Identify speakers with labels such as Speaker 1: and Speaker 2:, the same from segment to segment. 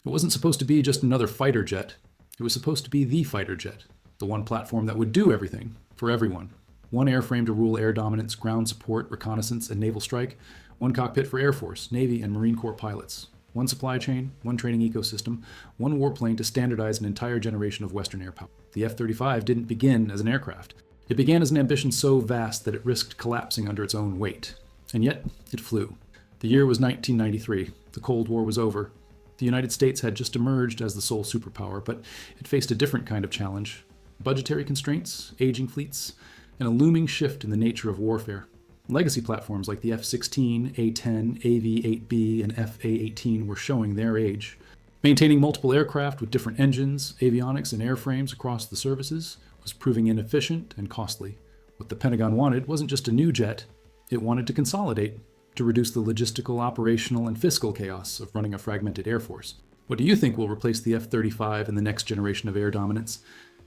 Speaker 1: It wasn't supposed to be just another fighter jet. It was supposed to be the fighter jet, the one platform that would do everything for everyone. One airframe to rule air dominance, ground support, reconnaissance, and naval strike. One cockpit for Air Force, Navy, and Marine Corps pilots. One supply chain, one training ecosystem, one warplane to standardize an entire generation of Western air power. The F-35 didn't begin as an aircraft. It began as an ambition so vast that it risked collapsing under its own weight. And yet, it flew. The year was 1993. The Cold War was over. The United States had just emerged as the sole superpower, but it faced a different kind of challenge. Budgetary constraints, aging fleets, and a looming shift in the nature of warfare. Legacy platforms like the F-16, A-10, AV-8B, and FA-18 were showing their age. Maintaining multiple aircraft with different engines, avionics, and airframes across the services was proving inefficient and costly. What the Pentagon wanted wasn't just a new jet, it wanted to consolidate, to reduce the logistical, operational, and fiscal chaos of running a fragmented air force. What do you think will replace the F-35 in the next generation of air dominance?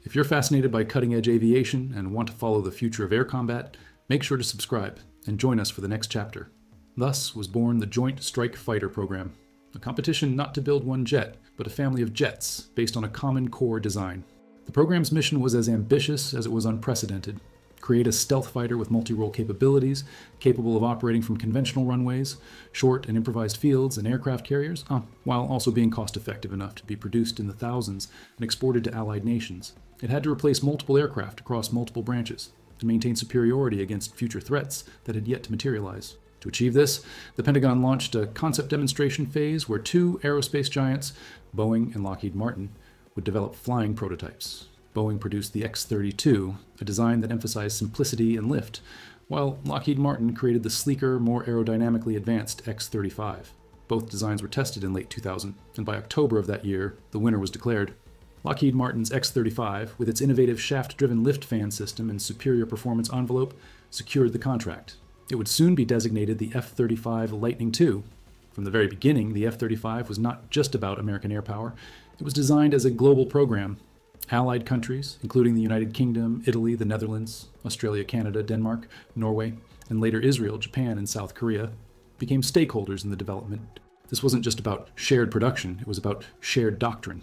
Speaker 1: If you're fascinated by cutting-edge aviation and want to follow the future of air combat, make sure to subscribe and join us for the next chapter. Thus was born the Joint Strike Fighter program, a competition not to build one jet, but a family of jets based on a common core design. The program's mission was as ambitious as it was unprecedented. Create a stealth fighter with multi-role capabilities, capable of operating from conventional runways, short and improvised fields, and aircraft carriers, while also being cost-effective enough to be produced in the thousands and exported to allied nations. It had to replace multiple aircraft across multiple branches and maintain superiority against future threats that had yet to materialize. To achieve this, the Pentagon launched a concept demonstration phase where two aerospace giants, Boeing and Lockheed Martin, would develop flying prototypes. Boeing produced the X-32, a design that emphasized simplicity and lift, while Lockheed Martin created the sleeker, more aerodynamically advanced X-35. Both designs were tested in late 2000, and by October of that year, the winner was declared. Lockheed Martin's X-35, with its innovative shaft-driven lift fan system and superior performance envelope, secured the contract. It would soon be designated the F-35 Lightning II. From the very beginning, the F-35 was not just about American air power. It was designed as a global program. Allied countries, including the United Kingdom, Italy, the Netherlands, Australia, Canada, Denmark, Norway, and later Israel, Japan, and South Korea, became stakeholders in the development. This wasn't just about shared production, it was about shared doctrine.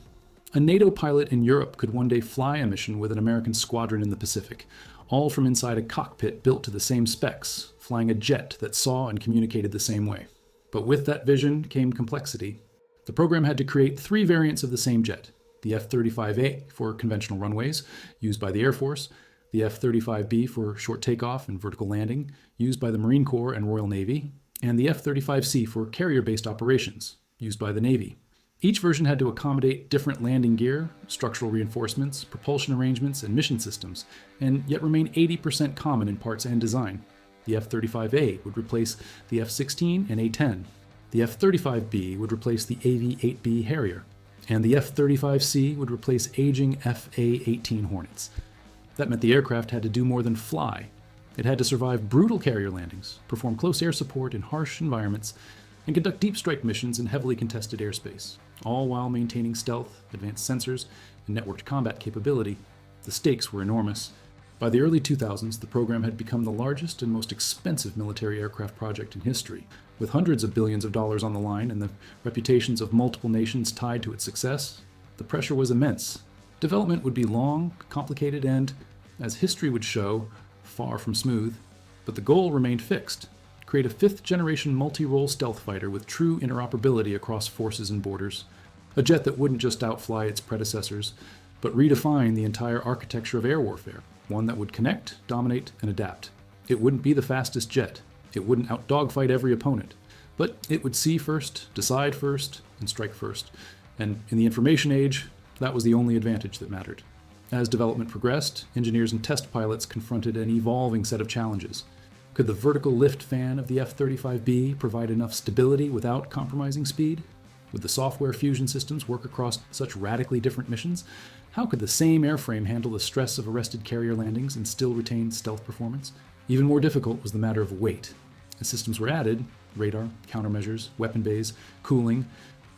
Speaker 1: A NATO pilot in Europe could one day fly a mission with an American squadron in the Pacific, all from inside a cockpit built to the same specs, flying a jet that saw and communicated the same way. But with that vision came complexity. The program had to create 3 variants of the same jet: the F-35A for conventional runways, used by the Air Force, the F-35B for short takeoff and vertical landing, used by the Marine Corps and Royal Navy, and the F-35C for carrier-based operations, used by the Navy. Each version had to accommodate different landing gear, structural reinforcements, propulsion arrangements, and mission systems, and yet remain 80% common in parts and design. The F-35A would replace the F-16 and A-10. The F-35B would replace the AV-8B Harrier, and the F-35C would replace aging FA-18 Hornets. That meant the aircraft had to do more than fly. It had to survive brutal carrier landings, perform close air support in harsh environments, and conduct deep strike missions in heavily contested airspace, all while maintaining stealth, advanced sensors, and networked combat capability. The stakes were enormous. By the early 2000s, the program had become the largest and most expensive military aircraft project in history. With hundreds of billions of dollars on the line and the reputations of multiple nations tied to its success, the pressure was immense. Development would be long, complicated, and, as history would show, far from smooth. But the goal remained fixed: create a 5th-generation multi-role stealth fighter with true interoperability across forces and borders. A jet that wouldn't just outfly its predecessors, but redefine the entire architecture of air warfare. One that would connect, dominate, and adapt. It wouldn't be the fastest jet. It wouldn't out-dogfight every opponent. But it would see first, decide first, and strike first. And in the information age, that was the only advantage that mattered. As development progressed, engineers and test pilots confronted an evolving set of challenges. Could the vertical lift fan of the F-35B provide enough stability without compromising speed? Would the software fusion systems work across such radically different missions? How could the same airframe handle the stress of arrested carrier landings and still retain stealth performance? Even more difficult was the matter of weight. As systems were added, radar, countermeasures, weapon bays, cooling,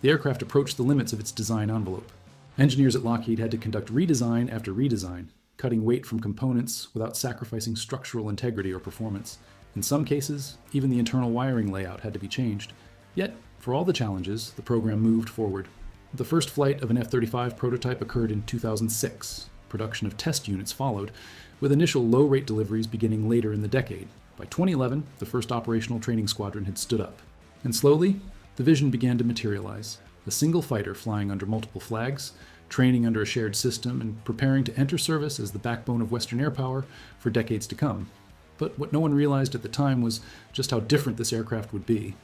Speaker 1: the aircraft approached the limits of its design envelope. Engineers at Lockheed had to conduct redesign after redesign, cutting weight from components without sacrificing structural integrity or performance. In some cases, even the internal wiring layout had to be changed. Yet, for all the challenges, the program moved forward. The first flight of an F-35 prototype occurred in 2006. Production of test units followed, with initial low-rate deliveries beginning later in the decade. By 2011, the first operational training squadron had stood up. And slowly, the vision began to materialize. A single fighter flying under multiple flags, training under a shared system, and preparing to enter service as the backbone of Western air power for decades to come. But what no one realized at the time was just how different this aircraft would be.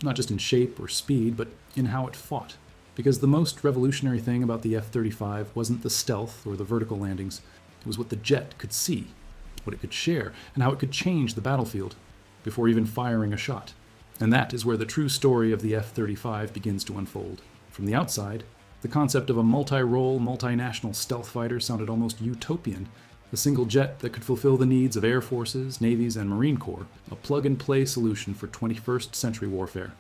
Speaker 1: Not just in shape or speed, but in how it fought. Because the most revolutionary thing about the F-35 wasn't the stealth or the vertical landings. It was what the jet could see, what it could share, and how it could change the battlefield before even firing a shot. And that is where the true story of the F-35 begins to unfold. From the outside, the concept of a multi-role, multinational stealth fighter sounded almost utopian. A single jet that could fulfill the needs of air forces, navies, and Marine Corps. A plug-and-play solution for 21st century warfare.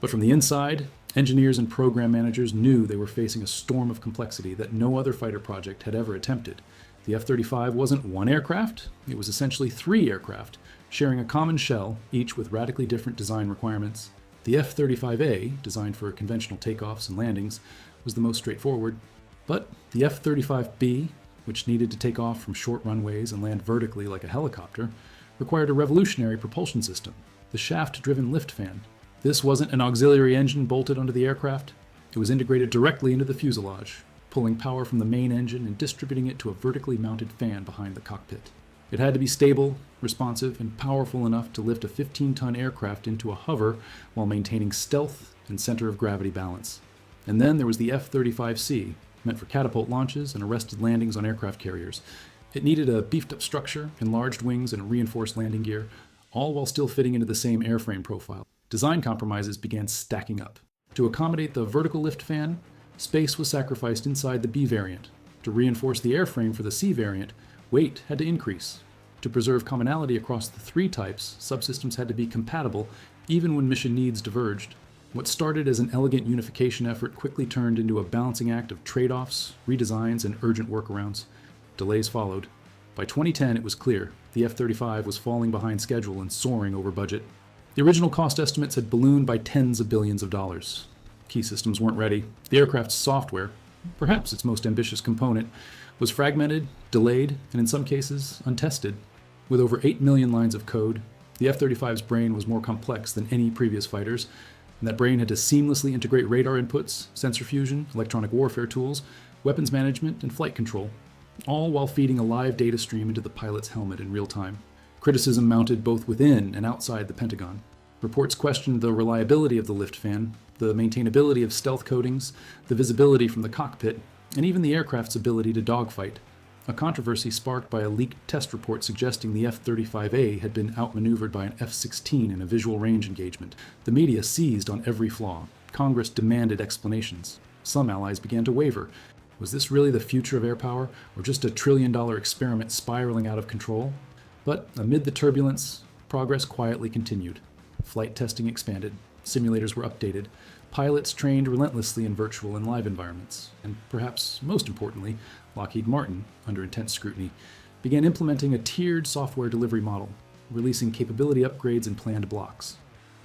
Speaker 1: But from the inside, engineers and program managers knew they were facing a storm of complexity that no other fighter project had ever attempted. The F-35 wasn't one aircraft, it was essentially 3 aircraft, sharing a common shell, each with radically different design requirements. The F-35A, designed for conventional takeoffs and landings, was the most straightforward. But the F-35B, which needed to take off from short runways and land vertically like a helicopter, required a revolutionary propulsion system, the shaft-driven lift fan. This wasn't an auxiliary engine bolted onto the aircraft. It was integrated directly into the fuselage, pulling power from the main engine and distributing it to a vertically mounted fan behind the cockpit. It had to be stable, responsive, and powerful enough to lift a 15-ton aircraft into a hover while maintaining stealth and center of gravity balance. And then there was the F-35C, meant for catapult launches and arrested landings on aircraft carriers. It needed a beefed-up structure, enlarged wings, and reinforced landing gear, all while still fitting into the same airframe profile. Design compromises began stacking up. To accommodate the vertical lift fan, space was sacrificed inside the B variant. To reinforce the airframe for the C variant, weight had to increase. To preserve commonality across the 3 types, subsystems had to be compatible even when mission needs diverged. What started as an elegant unification effort quickly turned into a balancing act of trade-offs, redesigns, and urgent workarounds. Delays followed. By 2010, it was clear the F-35 was falling behind schedule and soaring over budget. The original cost estimates had ballooned by tens of billions of dollars. Key systems weren't ready. The aircraft's software, perhaps its most ambitious component, was fragmented, delayed, and in some cases, untested. With over 8 million lines of code, the F-35's brain was more complex than any previous fighters, and that brain had to seamlessly integrate radar inputs, sensor fusion, electronic warfare tools, weapons management, and flight control, all while feeding a live data stream into the pilot's helmet in real time. Criticism mounted both within and outside the Pentagon. Reports questioned the reliability of the lift fan, the maintainability of stealth coatings, the visibility from the cockpit, and even the aircraft's ability to dogfight. A controversy sparked by a leaked test report suggesting the F-35A had been outmaneuvered by an F-16 in a visual range engagement. The media seized on every flaw. Congress demanded explanations. Some allies began to waver. Was this really the future of air power, or just a trillion-dollar experiment spiraling out of control? But amid the turbulence, progress quietly continued. Flight testing expanded. Simulators were updated. Pilots trained relentlessly in virtual and live environments. And perhaps most importantly, Lockheed Martin, under intense scrutiny, began implementing a tiered software delivery model, releasing capability upgrades in planned blocks.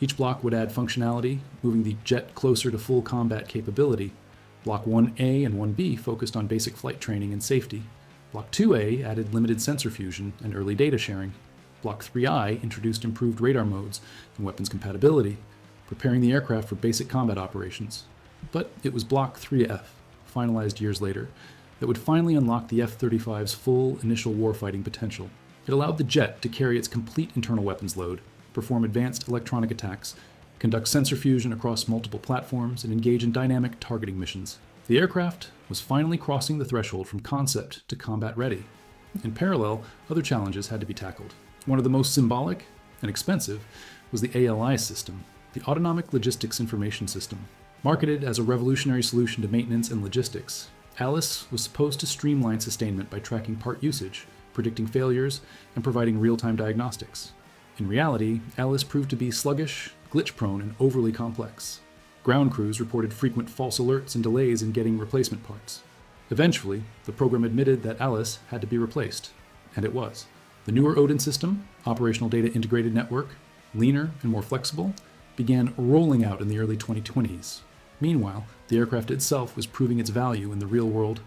Speaker 1: Each block would add functionality, moving the jet closer to full combat capability. Block 1A and 1B focused on basic flight training and safety. Block 2A added limited sensor fusion and early data sharing. Block 3I introduced improved radar modes and weapons compatibility, preparing the aircraft for basic combat operations. But it was Block 3F, finalized years later, that would finally unlock the F-35's full initial warfighting potential. It allowed the jet to carry its complete internal weapons load, perform advanced electronic attacks, conduct sensor fusion across multiple platforms, and engage in dynamic targeting missions. The aircraft was finally crossing the threshold from concept to combat ready. In parallel, other challenges had to be tackled. One of the most symbolic and expensive was the ALI system, the Autonomic Logistics Information System. Marketed as a revolutionary solution to maintenance and logistics, ALICE was supposed to streamline sustainment by tracking part usage, predicting failures, and providing real-time diagnostics. In reality, ALICE proved to be sluggish, glitch-prone, and overly complex. Ground crews reported frequent false alerts and delays in getting replacement parts. Eventually, the program admitted that ALICE had to be replaced, and it was. The newer Odin system, Operational Data Integrated Network, leaner and more flexible, began rolling out in the early 2020s. Meanwhile, the aircraft itself was proving its value in the real world.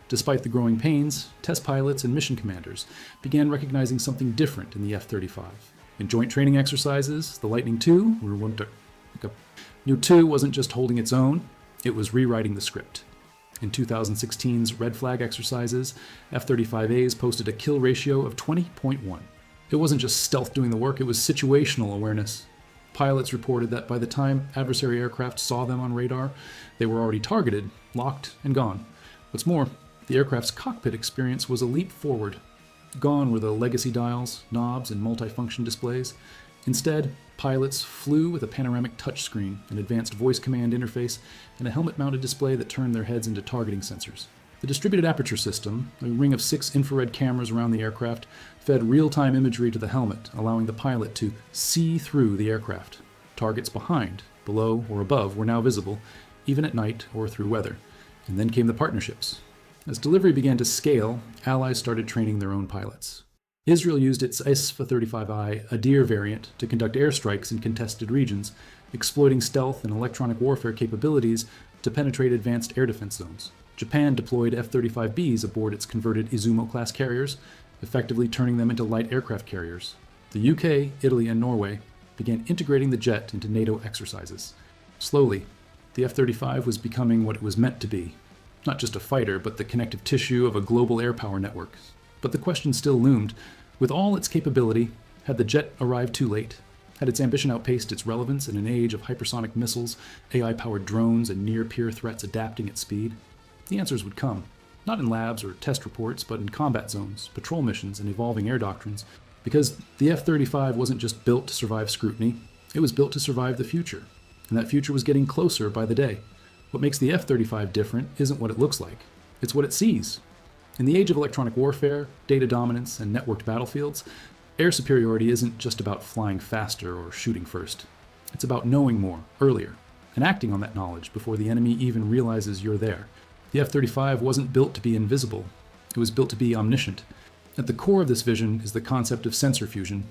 Speaker 1: Despite the growing pains, test pilots and mission commanders began recognizing something different in the F-35. In joint training exercises, the Lightning II wasn't just holding its own, it was rewriting the script. In 2016's Red Flag exercises, F-35As posted a kill ratio of 20.1. It wasn't just stealth doing the work, it was situational awareness. Pilots reported that by the time adversary aircraft saw them on radar, they were already targeted, locked, and gone. What's more, the aircraft's cockpit experience was a leap forward. Gone were the legacy dials, knobs, and multifunction displays. Instead, pilots flew with a panoramic touchscreen, an advanced voice command interface, and a helmet-mounted display that turned their heads into targeting sensors. The distributed aperture system, a ring of 6 infrared cameras around the aircraft, fed real-time imagery to the helmet, allowing the pilot to see through the aircraft. Targets behind, below, or above were now visible, even at night or through weather. And then came the partnerships. As delivery began to scale, allies started training their own pilots. Israel used its F-35I Adir variant to conduct airstrikes in contested regions, exploiting stealth and electronic warfare capabilities to penetrate advanced air defense zones. Japan deployed F-35Bs aboard its converted Izumo-class carriers, effectively turning them into light aircraft carriers. The UK, Italy, and Norway began integrating the jet into NATO exercises. Slowly, the F-35 was becoming what it was meant to be. Not just a fighter, but the connective tissue of a global air power network. But the question still loomed. With all its capability, had the jet arrived too late? Had its ambition outpaced its relevance in an age of hypersonic missiles, AI-powered drones, and near-peer threats adapting at speed? The answers would come. Not in labs or test reports, but in combat zones, patrol missions, and evolving air doctrines. Because the F-35 wasn't just built to survive scrutiny, it was built to survive the future. And that future was getting closer by the day. What makes the F-35 different isn't what it looks like, it's what it sees. In the age of electronic warfare, data dominance, and networked battlefields, air superiority isn't just about flying faster or shooting first. It's about knowing more, earlier, and acting on that knowledge before the enemy even realizes you're there. The F-35 wasn't built to be invisible, it was built to be omniscient. At the core of this vision is the concept of sensor fusion,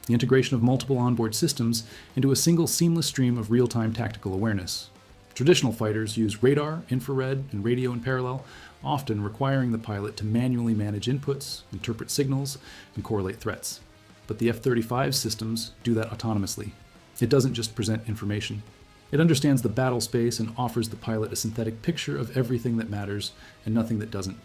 Speaker 1: the integration of multiple onboard systems into a single seamless stream of real-time tactical awareness. Traditional fighters use radar, infrared, and radio in parallel, often requiring the pilot to manually manage inputs, interpret signals, and correlate threats. But the F-35 systems do that autonomously. It doesn't just present information. It understands the battle space and offers the pilot a synthetic picture of everything that matters and nothing that doesn't.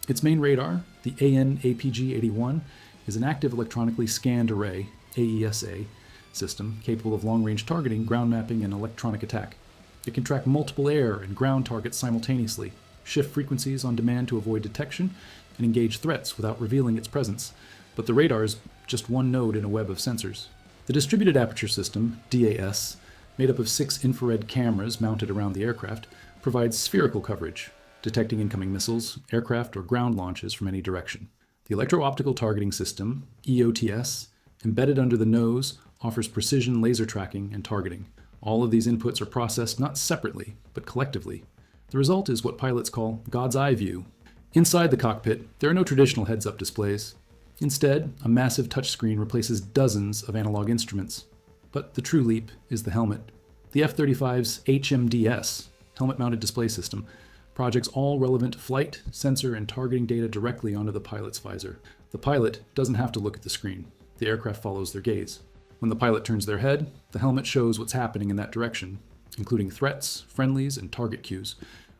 Speaker 1: Its main radar, the AN/APG-81, is an active electronically scanned array, AESA, system capable of long-range targeting, ground mapping, and electronic attack. It can track multiple air and ground targets simultaneously, shift frequencies on demand to avoid detection, and engage threats without revealing its presence. But the radar is just one node in a web of sensors. The Distributed Aperture System, DAS, made up of 6 infrared cameras mounted around the aircraft, provides spherical coverage, detecting incoming missiles, aircraft, or ground launches from any direction. The Electro-Optical Targeting System, EOTS, embedded under the nose, offers precision laser tracking and targeting. All of these inputs are processed not separately, but collectively. The result is what pilots call God's eye view. Inside the cockpit, there are no traditional heads-up displays. Instead, a massive touchscreen replaces dozens of analog instruments. But the true leap is the helmet. The F-35's HMDS, helmet-mounted display system, projects all relevant flight, sensor, and targeting data directly onto the pilot's visor. The pilot doesn't have to look at the screen. The aircraft follows their gaze. When the pilot turns their head, the helmet shows what's happening in that direction, including threats, friendlies, and target cues.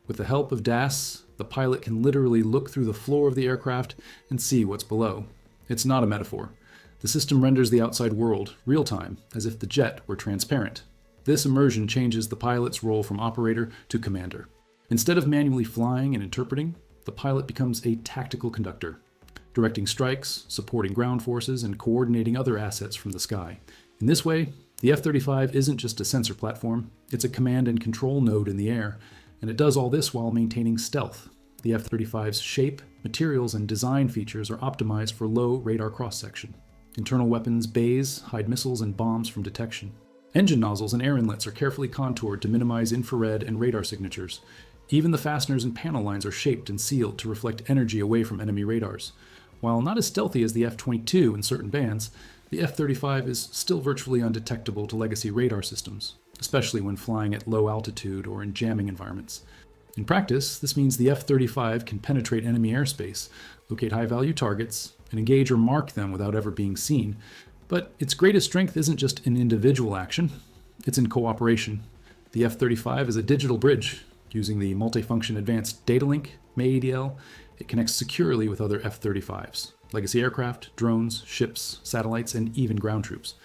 Speaker 1: With the help of DAS, the pilot can literally look through the floor of the aircraft and see what's below. It's not a metaphor. The system renders the outside world real-time, as if the jet were transparent. This immersion changes the pilot's role from operator to commander. Instead of manually flying and interpreting, the pilot becomes a tactical conductor, directing strikes, supporting ground forces, and coordinating other assets from the sky. In this way, the F-35 isn't just a sensor platform, it's a command and control node in the air, and it does all this while maintaining stealth. The F-35's shape, materials, and design features are optimized for low radar cross-section. Internal weapons bays hide missiles and bombs from detection. Engine nozzles and air inlets are carefully contoured to minimize infrared and radar signatures. Even the fasteners and panel lines are shaped and sealed to reflect energy away from enemy radars. While not as stealthy as the F-22 in certain bands, the F-35 is still virtually undetectable to legacy radar systems. especially when flying at low altitude or in jamming environments. In practice, this means the F-35 can penetrate enemy airspace, locate high-value targets, and engage or mark them without ever being seen. But its greatest strength isn't just in individual action, it's in cooperation. The F-35 is a digital bridge. Using the multifunction advanced data link, MADL, it connects securely with other F-35s, legacy aircraft, drones, ships, satellites, and even ground troops.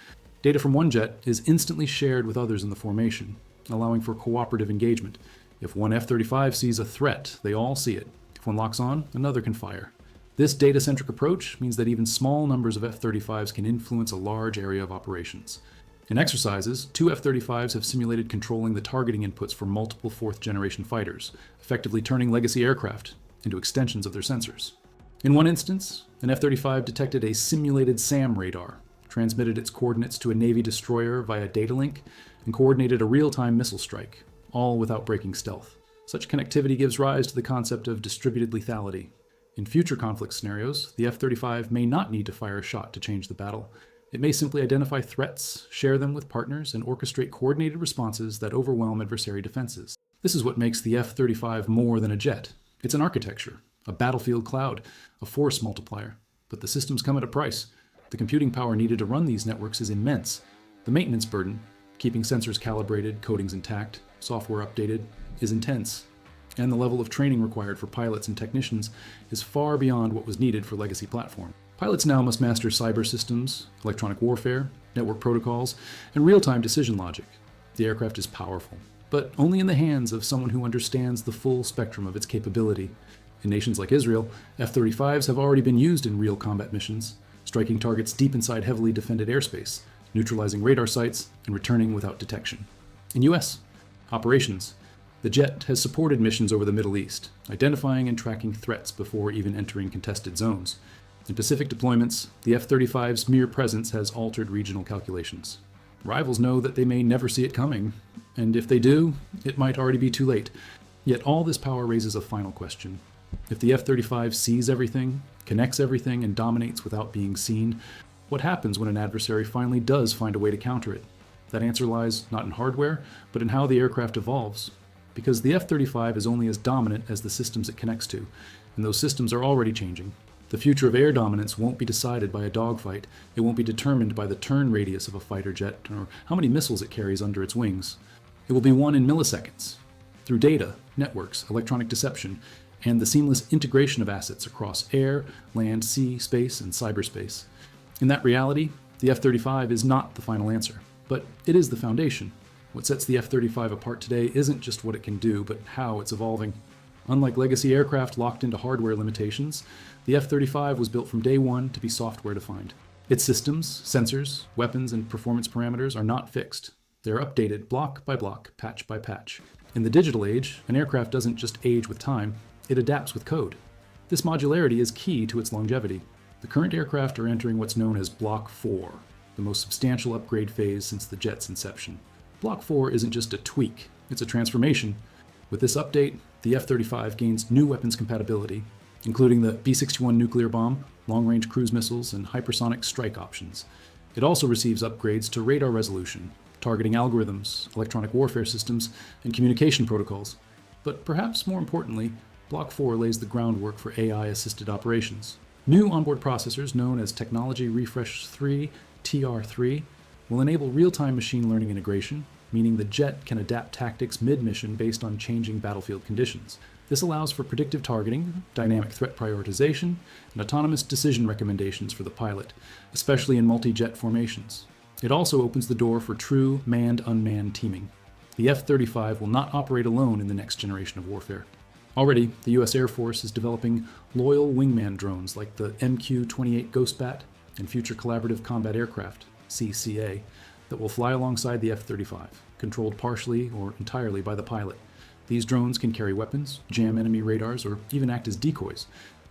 Speaker 1: Data from one jet is instantly shared with others in the formation, allowing for cooperative engagement. If one F-35 sees a threat, they all see it. If one locks on, another can fire. This data-centric approach means that even small numbers of F-35s can influence a large area of operations. In exercises, 2 F-35s have simulated controlling the targeting inputs for multiple fourth-generation fighters, effectively turning legacy aircraft into extensions of their sensors. In one instance, an F-35 detected a simulated SAM radar, transmitted its coordinates to a Navy destroyer via data link, and coordinated a real-time missile strike, all without breaking stealth. Such connectivity gives rise to the concept of distributed lethality. In future conflict scenarios, the F-35 may not need to fire a shot to change the battle. It may simply identify threats, share them with partners, and orchestrate coordinated responses that overwhelm adversary defenses. This is what makes the F-35 more than a jet. It's an architecture, a battlefield cloud, a force multiplier. But the systems come at a price. The computing power needed to run these networks is immense. The maintenance burden, keeping sensors calibrated, coatings intact, software updated, is intense. And the level of training required for pilots and technicians is far beyond what was needed for legacy platforms. Pilots now must master cyber systems, electronic warfare, network protocols, and real-time decision logic. The aircraft is powerful, but only in the hands of someone who understands the full spectrum of its capability. In nations like Israel, F-35s have already been used in real combat missions, striking targets deep inside heavily defended airspace, neutralizing radar sites, and returning without detection. In U.S. operations, the jet has supported missions over the Middle East, identifying and tracking threats before even entering contested zones. In Pacific deployments, the F-35's mere presence has altered regional calculations. Rivals know that they may never see it coming, and if they do, it might already be too late. Yet all this power raises a final question. If the F-35 sees everything, connects everything, and dominates without being seen, what happens when an adversary finally does find a way to counter it? That answer lies not in hardware, but in how the aircraft evolves. Because the F-35 is only as dominant as the systems it connects to, and those systems are already changing. The future of air dominance won't be decided by a dogfight. It won't be determined by the turn radius of a fighter jet or how many missiles it carries under its wings. It will be won in milliseconds, through data, networks, electronic deception, and the seamless integration of assets across air, land, sea, space, and cyberspace. In that reality, the F-35 is not the final answer, but it is the foundation. What sets the F-35 apart today isn't just what it can do, but how it's evolving. Unlike legacy aircraft locked into hardware limitations, the F-35 was built from day one to be software-defined. Its systems, sensors, weapons, and performance parameters are not fixed. They're updated block by block, patch by patch. In the digital age, an aircraft doesn't just age with time, it adapts with code. This modularity is key to its longevity. The current aircraft are entering what's known as Block 4, the most substantial upgrade phase since the jet's inception. Block 4 isn't just a tweak, it's a transformation. With this update, the F-35 gains new weapons compatibility, including the B-61 nuclear bomb, long-range cruise missiles, and hypersonic strike options. It also receives upgrades to radar resolution, targeting algorithms, electronic warfare systems, and communication protocols. But perhaps more importantly, Block 4 lays the groundwork for AI-assisted operations. New onboard processors known as Technology Refresh 3, TR3, will enable real-time machine learning integration, meaning the jet can adapt tactics mid-mission based on changing battlefield conditions. This allows for predictive targeting, dynamic threat prioritization, and autonomous decision recommendations for the pilot, especially in multi-jet formations. It also opens the door for true manned-unmanned teaming. The F-35 will not operate alone in the next generation of warfare. Already, the U.S. Air Force is developing loyal wingman drones like the MQ-28 Ghostbat and Future Collaborative Combat Aircraft, CCA, that will fly alongside the F-35, controlled partially or entirely by the pilot. These drones can carry weapons, jam enemy radars, or even act as decoys.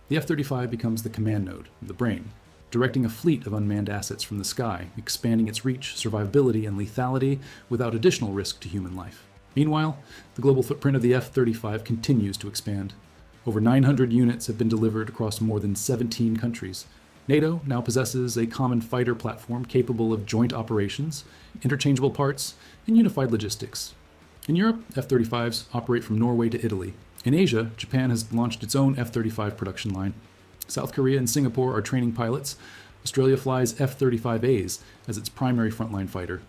Speaker 1: The F-35 becomes the command node, the brain, directing a fleet of unmanned assets from the sky, expanding its reach, survivability, and lethality without additional risk to human life. Meanwhile, the global footprint of the F-35 continues to expand. Over 900 units have been delivered across more than 17 countries. NATO now possesses a common fighter platform capable of joint operations, interchangeable parts, and unified logistics. In Europe, F-35s operate from Norway to Italy. In Asia, Japan has launched its own F-35 production line. South Korea and Singapore are training pilots. Australia flies F-35As as its primary frontline fighter.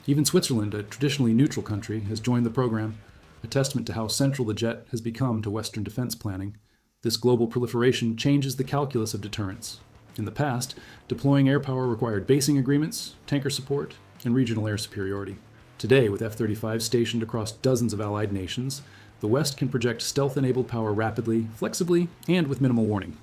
Speaker 1: Even Switzerland, a traditionally neutral country, has joined the program, a testament to how central the jet has become to Western defense planning. This global proliferation changes the calculus of deterrence. In the past, deploying air power required basing agreements, tanker support, and regional air superiority. Today, with F-35 stationed across dozens of allied nations, the West can project stealth-enabled power rapidly, flexibly, and with minimal warning.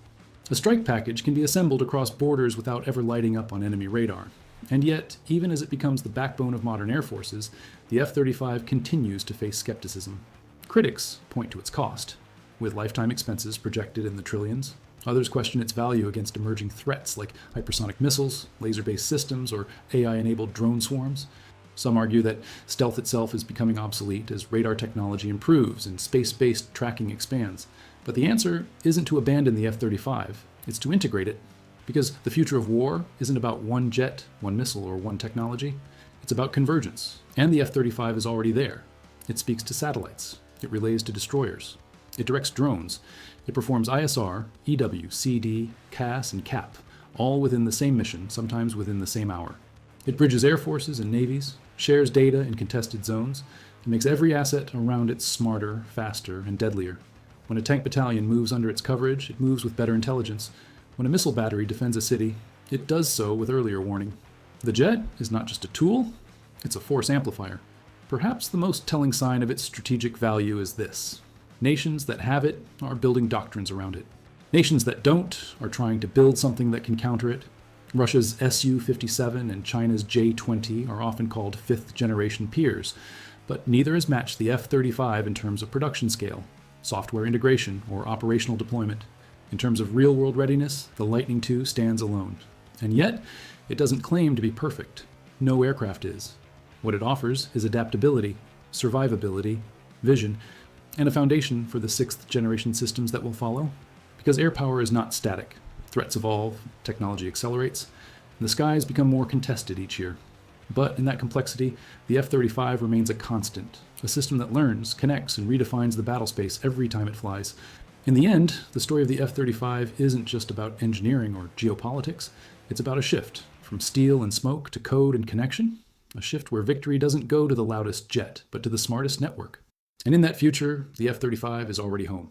Speaker 1: A strike package can be assembled across borders without ever lighting up on enemy radar. And yet, even as it becomes the backbone of modern air forces, the F-35 continues to face skepticism. Critics point to its cost, with lifetime expenses projected in the trillions. Others question its value against emerging threats like hypersonic missiles, laser-based systems, or AI-enabled drone swarms. Some argue that stealth itself is becoming obsolete as radar technology improves and space-based tracking expands. But the answer isn't to abandon the F-35, it's to integrate it. Because the future of war isn't about one jet, one missile, or one technology. It's about convergence. And the F-35 is already there. It speaks to satellites. It relays to destroyers. It directs drones. It performs ISR, EW, CD, CAS, and CAP, all within the same mission, sometimes within the same hour. It bridges air forces and navies, shares data in contested zones, and makes every asset around it smarter, faster, and deadlier. When a tank battalion moves under its coverage, it moves with better intelligence. When a missile battery defends a city, it does so with earlier warning. The jet is not just a tool, it's a force amplifier. Perhaps the most telling sign of its strategic value is this. Nations that have it are building doctrines around it. Nations that don't are trying to build something that can counter it. Russia's Su-57 and China's J-20 are often called fifth-generation peers, but neither has matched the F-35 in terms of production scale, software integration, or operational deployment. In terms of real-world readiness, the Lightning II stands alone. And yet, it doesn't claim to be perfect. No aircraft is. What it offers is adaptability, survivability, vision, and a foundation for the sixth-generation systems that will follow. Because air power is not static. Threats evolve, technology accelerates, and the skies become more contested each year. But in that complexity, the F-35 remains a constant, a system that learns, connects, and redefines the battle space every time it flies. In the end, the story of the F-35 isn't just about engineering or geopolitics, it's about a shift from steel and smoke to code and connection, a shift where victory doesn't go to the loudest jet, but to the smartest network. And in that future, the F-35 is already home.